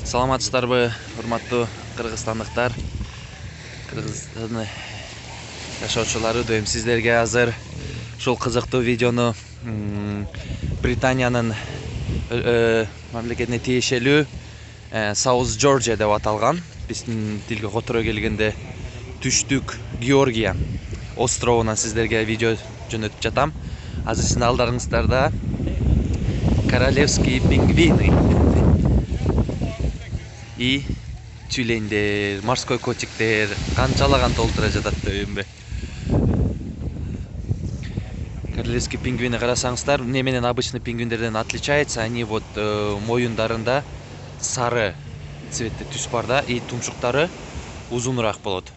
Саламатсыздарбы, урматтуу кыргызстандыктар, Кыргызстан жашоочулары, дейм сиздерге азыр ушул кызыктуу видеону Британиянын мамлекетине тиешелүү Саус Джорджия деп аталган, биздин тилге которо келгенде Түштүк Георгия островунан сиздерге видео жөнөтүп жатам. Азыр сиздин алдарыңыздарда королевские пингвины и тюлендер, морской котиктер канчалаган толтура жатат деймби. Королевские пингвины карасаңыздар, эмне менен обычный пингвиндерден отличается? Они вот моюндарында сары цветте түс бар да, и тумшуктары узунураак болот.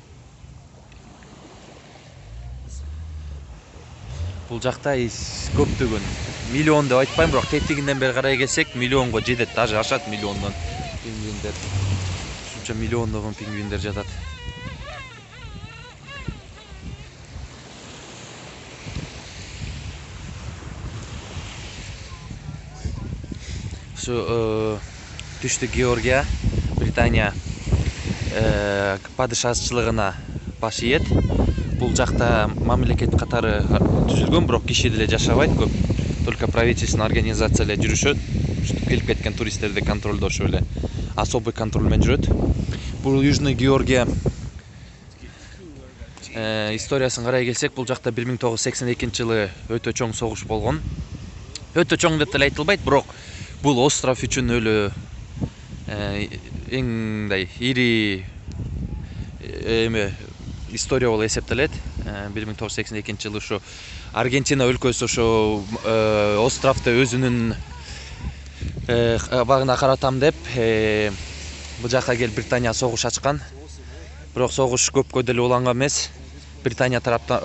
Бул жакта көптөгөн, миллион деп айтпайм, бирок тетигинден бери карай келсек, миллионго жетет, даже ашат миллиондон пингвиндер. Ушунча миллиондогон пингвиндер жатат. Ушу Түштүк Георгия Британия падышачылыгына баш ийет. Бул жакта мамлекет катары түзүлгөн, бирок киши деле жашабайт көп. Только правительственный организация эле жүрүшөт. Келип кеткен туристтерди контролдошуп эле особый контроль менен жүрөт. Бул Южный Георгия историясын карай келсек, бул жакта 1982-жылы өтө чоң согуш болгон. Өтө чоң деп деле айтылбайт, бирок бул остров үчүн өлө эң мындай ири история болуп эсептелет. 1982-жылы ушу Аргентина өлкөсү ошо островду өзүнүн багына каратам деп бул жака келип Британия согуш ачкан. Бирок согуш көпкө деле уланган эмес. Британия тараптан,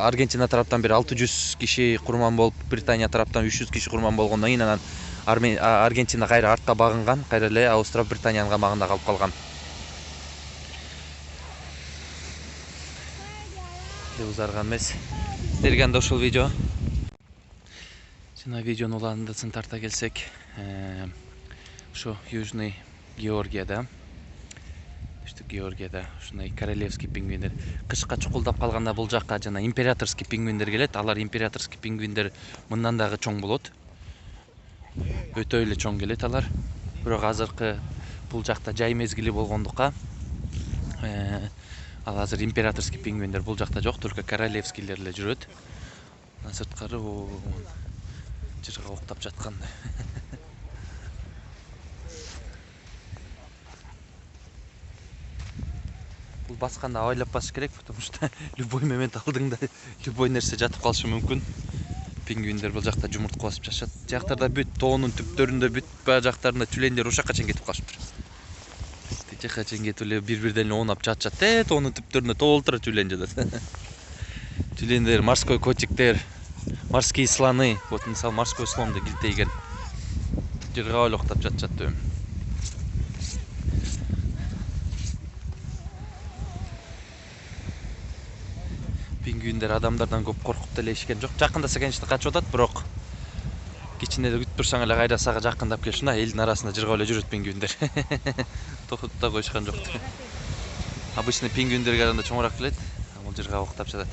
Аргентина тараптан бери 600 киши курман болуп, Британия тараптан 300 киши курман болгондон кийин анан Аргентина кайра артка багынган, кайра эле остров Британиянын камагында калып калган. Деп узарган эмес. Сиздерге анда ушул видео. Жана видеонун уландасын тарта келсек, ушу Южный Георгияда, Түштүк Георгияда ушундай королевский пингвиндер кышка чукулдап калганда бул жакка жана императорский пингвиндер келет. Алар императорский пингвиндер мындан дагы чоң болот. Өтө эле чоң келет алар. Бирок азыркы бул жакта жай мезгили болгондукка ал азыр императорский пингвиндер бул жакта жок, только королевскийлер эле жүрөт. Сырткары жырга октап жаткан. Бул басканда абайлап басыш керек, потому что любой момент алдыңда любой нерсе жатып калышы мүмкүн. Пингвиндер бул жакта жумуртка басып жашат. Жактарда бүт тоонун түптөрүндө бүт баа жактарында тюлендер ушакка чейин кетип калышыптыр. Жакка чейин кетип эле бири-бирден оонап жатышат. Тоонун түптөрүндө толтура тюлен жатат. Тюлендер, морской котиктер, морские слоны. Вот мисалы морской слонду килтейген. Жырга октап жатышат дөм. Пингвиндер адамдардан көп коркуп деле ишкен жок. Жакындаса конечно качып атат, бирок кичине күтүп турсаң эле кайра сага жакындап келишин, элдин арасында жыргап эле жүрөт пингвиндер. Токтотуп да коюшкан жок. Обычный пингвиндерге караганда чоңураак келет, бул жырга октап жатат.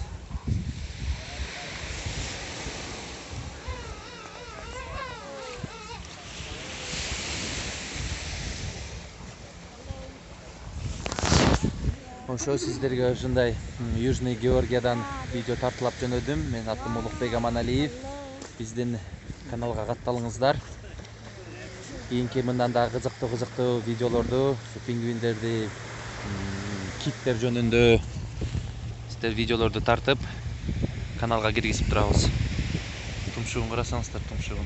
Ошо сиздерге ушундай Южный Георгиядан видео тартылап жөнөдүм. Мен атым Улукбек Аманалиев. Биздин каналга катталыңыздар. Кийинки мындан да кызыктуу видеолорду, пингвиндерди, киттер жөнүндө сиздер видеолорду тартып каналга киргизип турабыз. Тумшугун карасаңыздар, тумшугун.